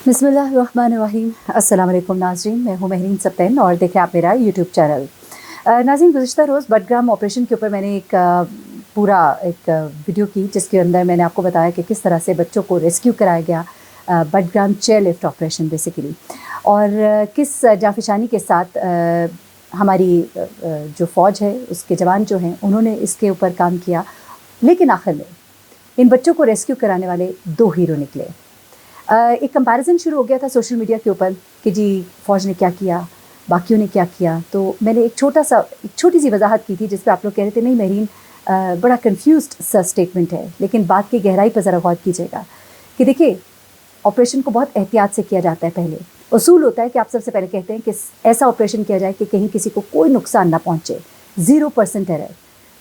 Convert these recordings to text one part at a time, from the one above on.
बिस्मिल्लाहिर्रहमानिर्रहीम। अस्सलाम वालेकुम नाज़रीन, मैं हूँ महरीन सप्तैन और देखें आप मेरा यूट्यूब चैनल। नाज़रीन, गुज़िश्ता रोज़ बडग्राम ऑपरेशन के ऊपर मैंने एक पूरा एक वीडियो की, जिसके अंदर मैंने आपको बताया कि किस तरह से बच्चों को रेस्क्यू कराया गया Budgam chair lift operation basically, और किस जाफिशानी के साथ हमारी जो फ़ौज है उसके जवान जो हैं उन्होंने इसके ऊपर काम किया। लेकिन आखिर में इन बच्चों को रेस्क्यू कराने वाले दो हीरो निकले। एक कंपैरिजन शुरू हो गया था सोशल मीडिया के ऊपर कि जी फ़ौज ने क्या किया, बाकियों ने क्या किया। तो मैंने एक छोटी सी वजाहत की थी जिस पर आप लोग कह रहे थे नहीं महरीन, बड़ा कंफ्यूज्ड सा स्टेटमेंट है, लेकिन बात की गहराई पर ज़रा गौर कीजिएगा कि देखिए, ऑपरेशन को बहुत एहतियात से किया जाता है। पहले उसूल होता है कि आप सबसे पहले कहते हैं कि ऐसा ऑपरेशन किया जाए कि कहीं किसी को कोई नुकसान ना पहुँचे, 0% एरर।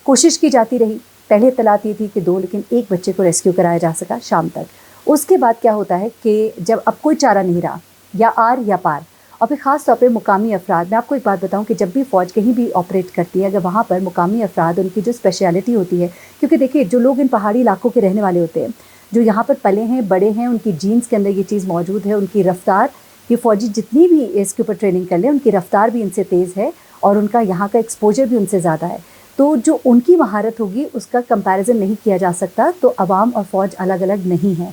कोशिश की जाती रही। पहले इत्तलात ये थी कि 2, लेकिन एक बच्चे को रेस्क्यू कराया जा सका शाम तक। उसके बाद क्या होता है कि जब अब कोई चारा नहीं रहा, या आर या पार, और फिर ख़ास तौर पे मुकामी अफराद। मैं आपको एक बात बताऊं कि जब भी फ़ौज कहीं भी ऑपरेट करती है, अगर वहाँ पर मुकामी अफराद, उनकी जो स्पेशलिटी होती है, क्योंकि देखिए जो लोग इन पहाड़ी इलाकों के रहने वाले होते हैं, जो यहाँ पर पले हैं, बड़े हैं, उनकी जीन्स के अंदर ये चीज़ मौजूद है। उनकी रफ़्तार, ये फ़ौजी जितनी भी इसके ऊपर ट्रेनिंग कर लें, उनकी रफ़्तार भी इनसे तेज़ है और उनका यहाँ का एक्सपोजर भी उनसे ज़्यादा है। तो जो उनकी महारत होगी उसका कंपैरिजन नहीं किया जा सकता। तो अवाम और फ़ौज अलग अलग नहीं है।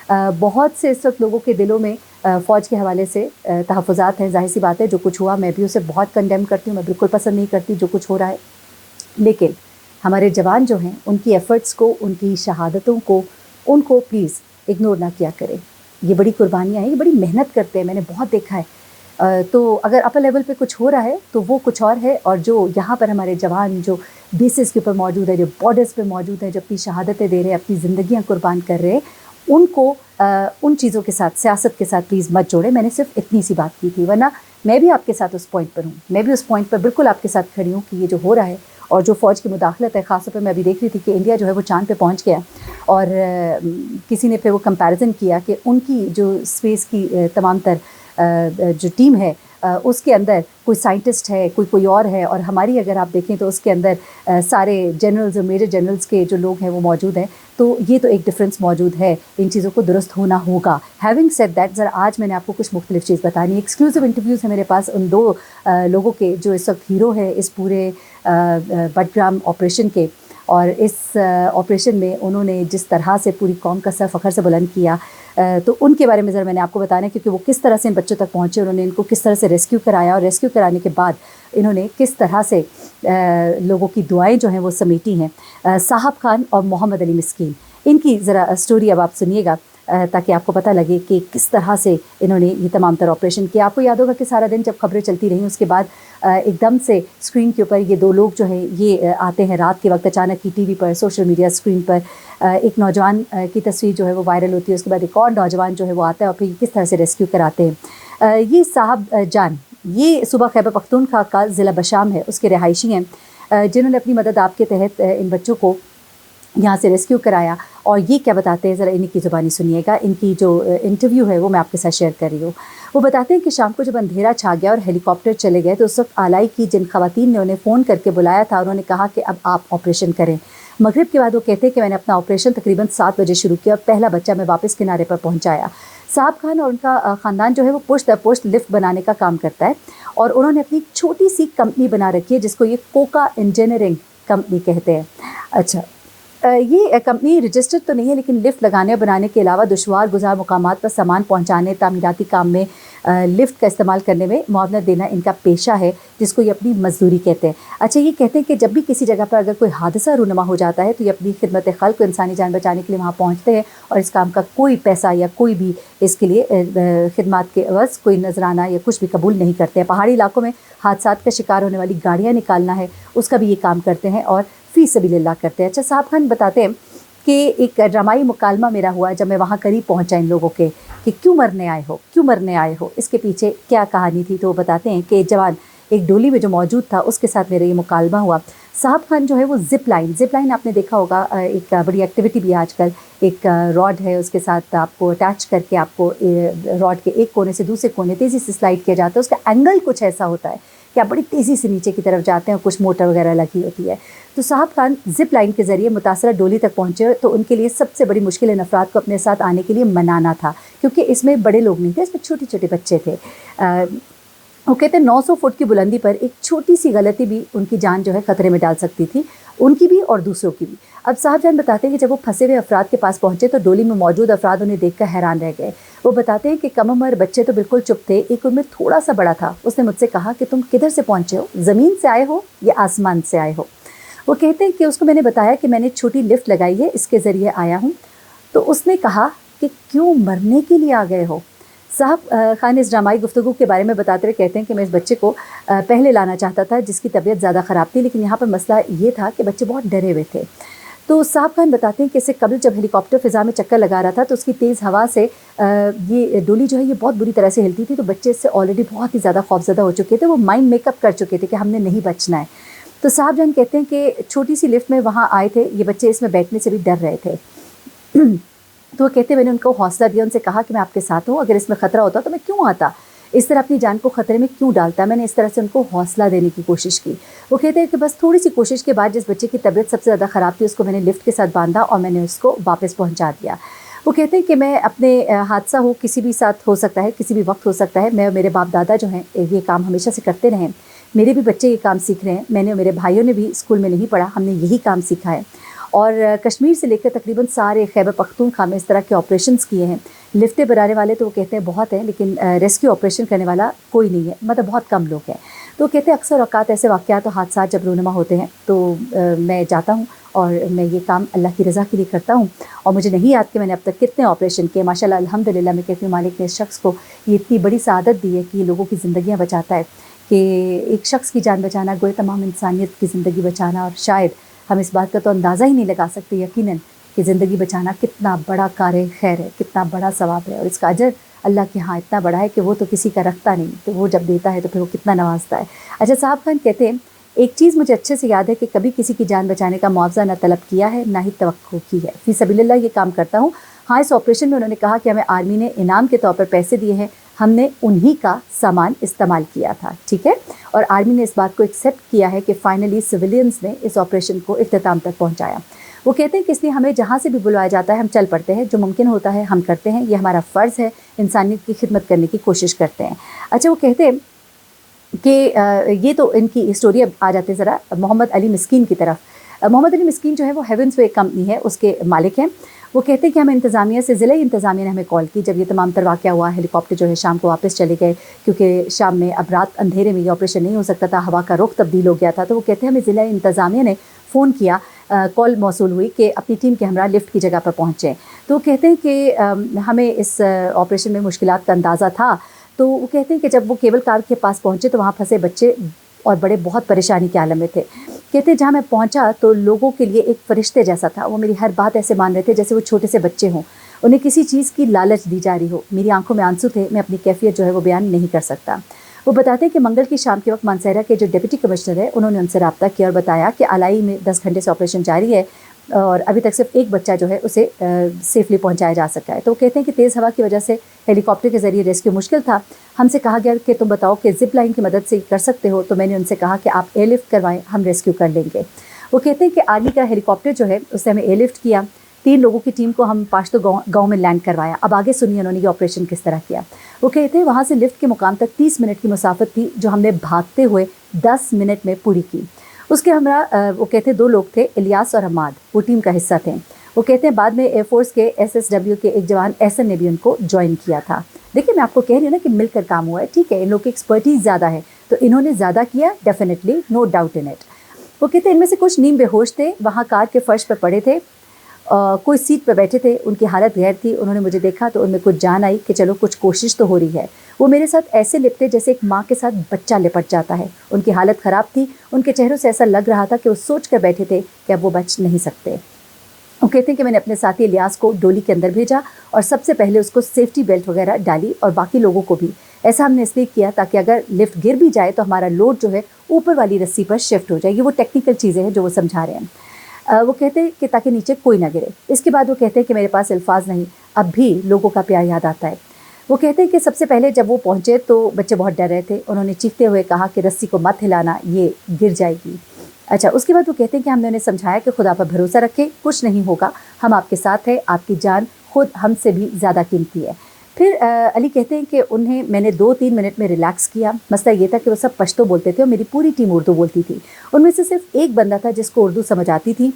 बहुत से इस वक्त लोगों के दिलों में फ़ौज के हवाले से तहफ़्फ़ुज़ात हैं। ज़ाहिर सी बात है, जो कुछ हुआ मैं भी उसे बहुत कंडेम करती हूँ, मैं बिल्कुल पसंद नहीं करती जो कुछ हो रहा है। लेकिन हमारे जवान जो हैं, उनकी एफ़र्ट्स को, उनकी शहादतों को, उनको प्लीज़ इग्नोर ना किया करें। ये बड़ी कुर्बानियाँ हैं, ये बड़ी मेहनत करते हैं, मैंने बहुत देखा है। तो अगर अपर लेवल पे कुछ हो रहा है तो वो कुछ और है, और जो यहाँ पर हमारे जवान जो बेसिस के ऊपर मौजूद है, जो बॉर्डर्स पे मौजूद है, जो अपनी शहादतें दे रहे हैं, अपनी ज़िंदगियाँ कुर्बान कर रहे हैं, उनको उन चीज़ों के साथ, सियासत के साथ प्लीज़ मत जोड़ें। मैंने सिर्फ इतनी सी बात की थी, वरना मैं भी आपके साथ उस पॉइंट पर हूँ। मैं भी उस पॉइंट पर बिल्कुल आपके साथ खड़ी हूँ कि ये जो हो रहा है और जो फ़ौज की मुदाखलत है, ख़ास तौर पर मैं अभी देख रही थी कि इंडिया जो है वो चाँद पे पहुँच गया, और किसी ने फिर वो कंपैरिजन किया कि उनकी जो स्पेस की तमाम तर जो टीम है उसके अंदर कोई साइंटिस्ट है, कोई और है, और हमारी अगर आप देखें तो उसके अंदर सारे जनरल्स और मेजर जनरल्स के जो लोग हैं वो मौजूद हैं। तो ये तो एक डिफरेंस मौजूद है, इन चीज़ों को दुरुस्त होना होगा। हैविंग सेड दैट, ज़रा आज मैंने आपको कुछ मुख्तलिफ चीज़ बतानी। एक्सक्लूसिव इंटरव्यूज़ है मेरे पास उन दो लोगों के जो इस वक्त हीरो है इस पूरे बडग्राम ऑपरेशन के, और इस ऑपरेशन में उन्होंने जिस तरह से पूरी कौम का सर फ़ख्र से बुलंद किया, तो उनके बारे में ज़रा मैंने आपको बताना है, क्योंकि वो किस तरह से इन बच्चों तक पहुँचे, उन्होंने इनको किस तरह से रेस्क्यू कराया, और रेस्क्यू कराने के बाद इन्होंने किस तरह से लोगों की दुआएं जो हैं वो समेटी हैं। साहब खान और मोहम्मद अली मिस्कीन, इनकी ज़रा स्टोरी अब आप सुनिएगा ताकि आपको पता लगे कि किस तरह से इन्होंने ये तमाम तर ऑपरेशन किया। आपको याद होगा कि सारा दिन जब खबरें चलती रहीं, उसके बाद एकदम से स्क्रीन के ऊपर ये दो लोग जो हैं ये आते हैं रात के वक्त, अचानक ही टीवी पर, सोशल मीडिया स्क्रीन पर एक नौजवान की तस्वीर जो है वो वायरल होती है। उसके बाद एक और नौजवान जो है वो आता है और फिर किस तरह से रेस्क्यू कराते हैं। ये साहब जान, ये सूबा खैबर पख्तूनख्वा का ज़िला बशाम है, उसके रिहायशी हैं, जिन्होंने अपनी मदद आपके तहत इन बच्चों को यहाँ से रेस्क्यू कराया। और ये क्या बताते हैं, ज़रा इनकी ज़ुबानी सुनिएगा। इनकी जो इंटरव्यू है वो मैं आपके साथ शेयर कर रही हूँ। वो बताते हैं कि शाम को जब अंधेरा छा गया और हेलीकॉप्टर चले गए, तो उस वक्त आलाई की जिन ख़वातीन ने उन्हें फ़ोन करके बुलाया था, उन्होंने कहा कि अब आप ऑपरेशन करें। मगरिब के बाद वो कहते हैं कि मैंने अपना ऑपरेशन तकरीबन 7 बजे शुरू किया और पहला बच्चा मैं वापस किनारे पर पहुँचाया। साहब खान और उनका ख़ानदान जो है वो पुश्त दर पुश्त लिफ्ट बनाने का काम करता है, और उन्होंने अपनी छोटी सी कंपनी बना रखी है जिसको ये कोका इंजीनियरिंग कंपनी कहते हैं। अच्छा, ये कंपनी रजिस्टर्ड तो नहीं है, लेकिन लिफ्ट लगाने और बनाने के अलावा दुशवार गुजार मुकामात पर सामान पहुंचाने, तामीराती काम में लिफ्ट का इस्तेमाल करने में मुआवनत देना इनका पेशा है, जिसको ये अपनी मजदूरी कहते हैं। अच्छा, ये कहते हैं कि जब भी किसी जगह पर अगर कोई हादसा रूनुमा हो जाता है तो ये अपनी खिदमत खल्क, इंसानी जान बचाने के लिए वहाँ पहुँचते हैं, और इस काम का कोई पैसा या कोई भी इसके लिए खिदमत के अवज़ कोई नजराना या कुछ भी कबूल नहीं करते हैं। पहाड़ी इलाकों में हादसात का शिकार होने वाली गाड़ियाँ निकालना है, उसका भी ये काम करते हैं और फ़ी सबीलिल्लाह करते हैं। अच्छा, साहब खान बताते हैं कि एक ड्रामाई मुकालमा मेरा हुआ जब मैं वहाँ करीब पहुँचा इन लोगों के, कि क्यों मरने आए हो, क्यों मरने आए हो, इसके पीछे क्या कहानी थी। तो वो बताते हैं कि जवान एक डोली में जो मौजूद था उसके साथ मेरा ये मुकालमा हुआ। साहब खान जो है वो ज़िप लाइन आपने देखा होगा, एक बड़ी एक्टिविटी भी है आजकल। एक रॉड है, उसके साथ आपको अटैच करके आपको रॉड के एक कोने से दूसरे कोने तेज़ी से स्लाइड किया जाता है। उसका एंगल कुछ ऐसा होता है कि कि आप बड़ी तेज़ी से नीचे की तरफ जाते हैं और कुछ मोटर वगैरह लगी होती है। तो साहब खान ज़िप लाइन के ज़रिए मुतासरा डोली तक पहुँचे, तो उनके लिए सबसे बड़ी मुश्किल इन अफराद को अपने साथ आने के लिए मनाना था, क्योंकि इसमें बड़े लोग नहीं थे, इसमें छोटे छोटे बच्चे थे। वो कहते हैं 900 फुट की बुलंदी पर एक छोटी सी गलती भी उनकी जान जो है ख़तरे में डाल सकती थी, उनकी भी और दूसरों की भी। अब साहब जान बताते हैं कि जब वो फंसे हुए अफराद के पास पहुँचे तो डोली में मौजूद अफराद उन्हें देखकर हैरान रह गए। वो बताते हैं कि कम उम्र बच्चे तो बिल्कुल चुप थे, एक उनमें थोड़ा सा बड़ा था। उसने मुझसे कहा कि तुम किधर से पहुँचे हो, ज़मीन से आए हो या आसमान से आए हो। वो कहते हैं कि उसको मैंने बताया कि मैंने छोटी लिफ्ट लगाई है, इसके ज़रिए आया हूँ। तो उसने कहा कि क्यों मरने के लिए आ गए हो। साहब खान इस ड्रामाई गुफ्तगू के बारे में बताते हुए कहते हैं कि मैं इस बच्चे को पहले लाना चाहता था जिसकी तबीयत ज़्यादा ख़राब थी, लेकिन यहाँ पर मसला ये था कि बच्चे बहुत डरे हुए थे। तो साहब खान बताते हैं कि इससे कबल जब हेलीकॉप्टर फ़िज़ा में चक्कर लगा रहा था तो उसकी तेज़ हवा से ये डोली जो है ये बहुत बुरी तरह से हिलती थी, तो बच्चे इससे ऑलरेडी बहुत ही ज़्यादा खौफज़दा हो चुके थे। वो माइंड मेकअप कर चुके थे कि हमने नहीं बचना है। तो साहब जान कहते हैं कि छोटी सी लिफ्ट में वहाँ आए थे, ये बच्चे इसमें बैठने से भी डर रहे थे। तो वो कहते हैं मैंने उनको हौसला दिया, उनसे कहा कि मैं आपके साथ हूँ, अगर इसमें ख़तरा होता तो मैं क्यों आता, इस तरह अपनी जान को ख़तरे में क्यों डालता। मैंने इस तरह से उनको हौसला देने की कोशिश की। वो कहते हैं कि बस थोड़ी सी कोशिश के बाद जिस बच्चे की तबीयत सबसे ज़्यादा ख़राब थी उसको मैंने लिफ्ट के साथ बांधा और मैंने उसको वापस पहुँचा दिया। वो कहते हैं कि मैं अपने हादसा हो किसी भी साथ हो सकता है, किसी भी वक्त हो सकता है, मैं और मेरे बाप दादा जो हैं ये काम हमेशा से करते रहे, मेरे भी बच्चे ये काम सीख रहे हैं, मैंने और मेरे भाइयों ने भी स्कूल में नहीं पढ़ा, हमने यही काम सीखा है। और कश्मीर से लेकर तकरीबन सारे खैबर पख्तूनख्वा में इस तरह के ऑपरेशंस किए हैं। लिफ्टें बनाने वाले तो वो कहते हैं बहुत हैं, लेकिन रेस्क्यू ऑपरेशन करने वाला कोई नहीं है, मतलब बहुत कम लोग हैं। तो कहते हैं अक्सर औकात ऐसे वाक़यात और हादसा जब रूनुमा होते हैं तो मैं जाता हूँ और मैं ये काम अल्लाह की रज़ा के लिए करता हूँ। और मुझे नहीं याद कि मैंने अब तक कितने ऑपरेशन किए, माशाल्लाह अल्हम्दुलिल्लाह। मैं कहती हूँ मालिक ने इस शख्स को ये इतनी बड़ी सआदत दी है कि लोगों की ज़िंदगियाँ बचाता है, कि एक शख्स की जान बचाना गोया तमाम इंसानियत की ज़िंदगी बचाना। और शायद हम इस बात का तो अंदाज़ा ही नहीं लगा सकते यकीनन कि ज़िंदगी बचाना कितना बड़ा कार्य खैर है, कितना बड़ा सवाब है, और इसका अजर अल्लाह के यहाँ इतना बड़ा है कि वो तो किसी का रखता नहीं, तो वो जब देता है तो फिर वो कितना नवाजता है। अच्छा, साहब खान कहते हैं एक चीज़ मुझे अच्छे से याद है कि कभी किसी की जान बचाने का मुआवजा ना तलब किया है ना ही तवक्को की है, फ़ी सबीलिल्लाह ये काम करता हूँ। हाँ, इस ऑपरेशन में उन्होंने कहा कि हमें आर्मी ने इनाम के तौर पर पैसे दिए हैं, हमने उन्हीं का सामान इस्तेमाल किया था, ठीक है। और आर्मी ने इस बात को एक्सेप्ट किया है कि फ़ाइनली सिविलियंस ने इस ऑपरेशन को इख्तिताम तक पहुंचाया। वो कहते हैं कि इसलिए हमें जहाँ से भी बुलाया जाता है हम चल पड़ते हैं, जो मुमकिन होता है हम करते हैं, ये हमारा फ़र्ज़ है, इंसानियत की खिदमत करने की कोशिश करते हैं। अच्छा, वो कहते हैं कि ये तो इनकी स्टोरी। अब आ जाते हैं ज़रा मोहम्मद अली मिस्कीन की तरफ। मोहम्मद अली मिस्कीन जो है वो हेवंस वे कंपनी है, उसके मालिक हैं। वो कहते हैं कि हमें इंतज़ामिया से ज़िला इंतज़ामिया ने हमें कॉल की जब ये तमाम तर वाक़या हुआ। हेलीकॉप्टर जो है शाम को वापस चले गए, क्योंकि शाम में अब रात अंधेरे में ये ऑपरेशन नहीं हो सकता था, हवा का रुख तब्दील हो गया था। तो वो कहते हैं हमें ज़िला इंतज़ामिया ने फ़ोन किया, कॉल मौसूल हुई कि अपनी टीम के हमरा लिफ्ट की जगह पर पहुँचें। तो वो कहते हैं कि हमें इस ऑपरेशन में मुश्किलात का अंदाज़ा था। तो वो कहते हैं कि जब वो केबल कार के पास पहुँचे तो वहाँ फंसे बच्चे और बड़े बहुत परेशानी के आलम में थे। कहते जहाँ मैं पहुँचा तो लोगों के लिए एक फ़रिश्ते जैसा था, वो मेरी हर बात ऐसे मान रहे थे जैसे वो छोटे से बच्चे हों, उन्हें किसी चीज़ की लालच दी जा रही हो। मेरी आंखों में आंसू थे, मैं अपनी कैफियत जो है वो बयान नहीं कर सकता। वो बताते हैं कि मंगल की शाम के वक्त मानसहरा के जो डिप्टी कमिश्नर है उन्होंने उनसे रब्ता किया और बताया कि आलाई में 10 घंटे से ऑपरेशन जारी है और अभी तक सिर्फ एक बच्चा जो है उसे सेफली पहुंचाया जा सका है। तो वो कहते हैं कि तेज़ हवा की वजह से हेलीकॉप्टर के ज़रिए रेस्क्यू मुश्किल था। हमसे कहा गया कि तुम बताओ कि ज़िप लाइन की मदद से कर सकते हो, तो मैंने उनसे कहा कि आप एयरलिफ्ट करवाएं, हम रेस्क्यू कर लेंगे। वो कहते हैं कि आर्मी का हेलीकॉप्टर जो है उससे हमें एयरलिफ्ट किया, 3 लोगों की टीम को हम पाश्तो गाँव में लैंड करवाया। अब आगे सुनिए उन्होंने ये ऑपरेशन किस तरह किया। वो कहते हैं वहाँ से लिफ्ट के मुकाम तक 30 मिनट की मुसाफत थी, जो हमने भागते हुए 10 मिनट में पूरी की। उसके हमरा वो कहते हैं 2 लोग थे, इलियास और हमाद, वो टीम का हिस्सा थे। वो कहते हैं बाद में एयरफोर्स के SSW के एक जवान एहसन ने भी उनको ज्वाइन किया था। देखिए मैं आपको कह रही हूँ ना कि मिलकर काम हुआ है, ठीक है। इन लोग की एक्सपर्टीज़ ज़्यादा है तो इन्होंने ज़्यादा किया, definitely, no doubt in it. वो कहते हैं इनमें से कुछ नीम बेहोश थे, वहाँ कार के फर्श पर पड़े थे, कोई सीट पर बैठे थे, उनकी हालत गैर थी। उन्होंने मुझे देखा तो उनमें कुछ जान आई कि चलो कुछ कोशिश तो हो रही है। वो मेरे साथ ऐसे लिपटे जैसे एक माँ के साथ बच्चा लिपट जाता है। उनकी हालत ख़राब थी, उनके चेहरों से ऐसा लग रहा था कि वो सोच कर बैठे थे कि अब वो बच नहीं सकते। वो कहते हैं कि मैंने अपने साथी इलियास को डोली के अंदर भेजा और सबसे पहले उसको सेफ्टी बेल्ट वगैरह डाली और बाकी लोगों को भी। ऐसा हमने इसलिए किया ताकि अगर लिफ्ट गिर भी जाए तो हमारा लोड जो है ऊपर वाली रस्सी पर शिफ्ट हो जाएगी। वो टेक्निकल चीज़ें हैं जो वो समझा रहे हैं। वो कहते हैं कि ताकि नीचे कोई ना गिरे। इसके बाद वो कहते हैं कि मेरे पास अल्फाज नहीं, अब भी लोगों का प्यार याद आता है। وہ کہتے ہیں کہ سب سے پہلے جب وہ پہنچے تو بچے بہت ڈر رہے تھے. انہوں نے چیختے ہوئے کہا کہ رسی کو مت ہلانا، یہ گر جائے گی. اچھا، اس کے بعد وہ کہتے ہیں کہ ہم نے انہیں سمجھایا کہ خدا پر بھروسہ رکھیں، کچھ نہیں ہوگا، ہم آپ کے ساتھ ہیں، آپ کی جان خود ہم سے بھی زیادہ قیمتی ہے. پھر علی کہتے ہیں کہ انہیں میں نے 2-3 منٹ میں ریلیکس کیا. مسئلہ یہ تھا کہ وہ سب پشتو بولتے تھے اور میری پوری ٹیم اردو بولتی تھی. ان میں سے صرف ایک بندہ تھا جس کو اردو سمجھ آتی تھی.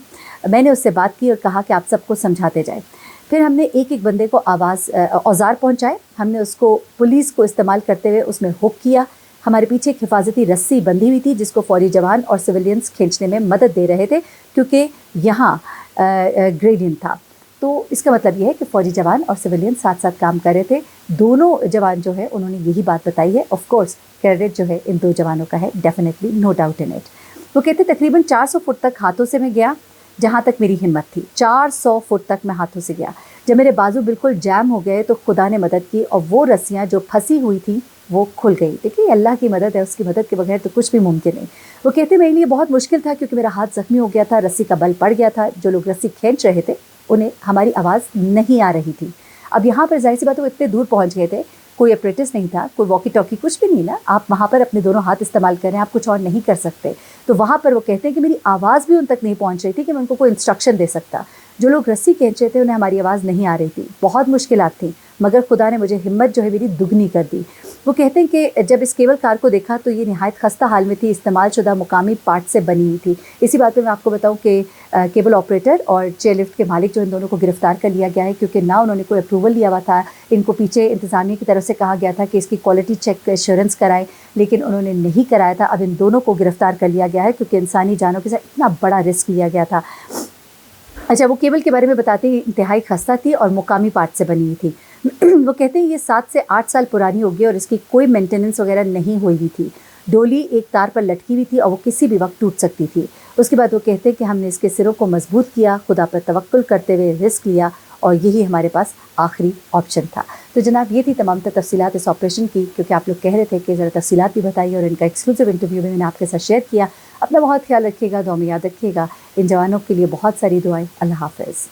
میں نے اس سے بات کی اور کہا کہ آپ سب کو سمجھاتے جائیں. پھر ہم نے ایک ایک بندے کو اوزار پہنچائے. ہم نے اس کو پولیس کو استعمال کرتے ہوئے اس میں ہک کیا. ہمارے پیچھے ایک حفاظتی رسی بندھی ہوئی تھی جس کو فوجی جوان اور سویلینز کھینچنے میں مدد دے رہے تھے کیونکہ یہاں گریڈینٹ تھا. تو اس کا مطلب یہ ہے کہ فوجی جوان اور سویلین ساتھ ساتھ کام کر رہے تھے. دونوں جوان جو ہے انہوں نے یہی بات بتائی ہے. آف کورس کریڈٹ جو ہے ان 2 جوانوں کا ہے، definitely, no doubt in it. وہ کہتے تقریباً 400 فٹ تک ہاتھوں سے میں گیا جہاں تک میری ہمت تھی. 400 فٹ تک میں ہاتھوں سے گیا. جب میرے بازو بالکل جام ہو گئے تو خدا نے مدد کی اور وہ رسیاں جو پھنسی ہوئی تھیں وہ کھل گئی. دیکھیے اللہ کی مدد ہے، اس کی مدد کے بغیر تو کچھ بھی ممکن نہیں. وہ کہتے میرے لیے بہت مشکل تھا کیونکہ میرا ہاتھ زخمی ہو گیا تھا، رسی کا بل پڑ گیا تھا. جو لوگ رسی کھینچ رہے تھے انہیں ہماری آواز نہیں آ رہی تھی. اب یہاں پر ظاہر سی بات ہے وہ اتنے دور پہنچ گئے تھے، کوئی اپریٹس نہیں تھا، کوئی واکی ٹاکی کچھ بھی نہیں نا. آپ وہاں پر اپنے دونوں ہاتھ استعمال کریں، آپ کچھ اور نہیں کر سکتے. تو وہاں پر وہ کہتے ہیں کہ میری آواز بھی ان تک نہیں پہنچ رہی تھی کہ میں ان کو کوئی انسٹرکشن دے سکتا. جو لوگ رسی کھینچ رہے تھے انہیں ہماری آواز نہیں آ رہی تھی. بہت مشکلات تھیں مگر خدا نے مجھے ہمت جو ہے میری دگنی کر دی. وہ کہتے ہیں کہ جب اس کیبل کار کو دیکھا تو یہ نہایت خستہ حال میں تھی، استعمال شدہ مقامی پارٹ سے بنی ہوئی تھی. اسی بات پہ میں آپ کو بتاؤں کہ کیبل آپریٹر اور چیئر لفٹ کے مالک جو ان دونوں کو گرفتار کر لیا گیا ہے کیونکہ نہ انہوں نے کوئی اپروول لیا ہوا تھا. ان کو پیچھے انتظامیہ کی طرف سے کہا گیا تھا کہ اس کی کوالٹی چیک ایشورنس کرائیں، لیکن انہوں نے نہیں کرایا تھا. اب ان دونوں کو گرفتار کر لیا گیا ہے کیونکہ انسانی جانوں کے ساتھ اتنا بڑا رسک لیا گیا تھا. اچھا، وہ کیبل کے بارے میں بتاتے ہیں انتہائی خستہ تھی اور مقامی پارٹ سے بنی ہوئی تھی. وہ کہتے ہیں یہ 7 سے 8 سال پرانی ہوگی اور اس کی کوئی مینٹیننس وغیرہ نہیں ہوئی ہوئی تھی. ڈولی ایک تار پر لٹکی ہوئی تھی اور وہ کسی بھی وقت ٹوٹ سکتی تھی. اس کے بعد وہ کہتے ہیں کہ ہم نے اس کے سروں کو مضبوط کیا، خدا پر توکل کرتے ہوئے رسک لیا اور یہی ہمارے پاس آخری آپشن تھا. تو جناب یہ تھی تمام تفصیلات اس آپریشن کی، کیونکہ آپ لوگ کہہ رہے تھے کہ ذرا تفصیلات بھی بتائیے اور ان کا ایکسکلوسیو انٹرویو بھی میں نے آپ کے ساتھ شیئر کیا. اپنا بہت خیال رکھیے گا، دعا میں یاد رکھیے گا. ان جوانوں کے لیے بہت ساری دعائیں. اللہ حافظ.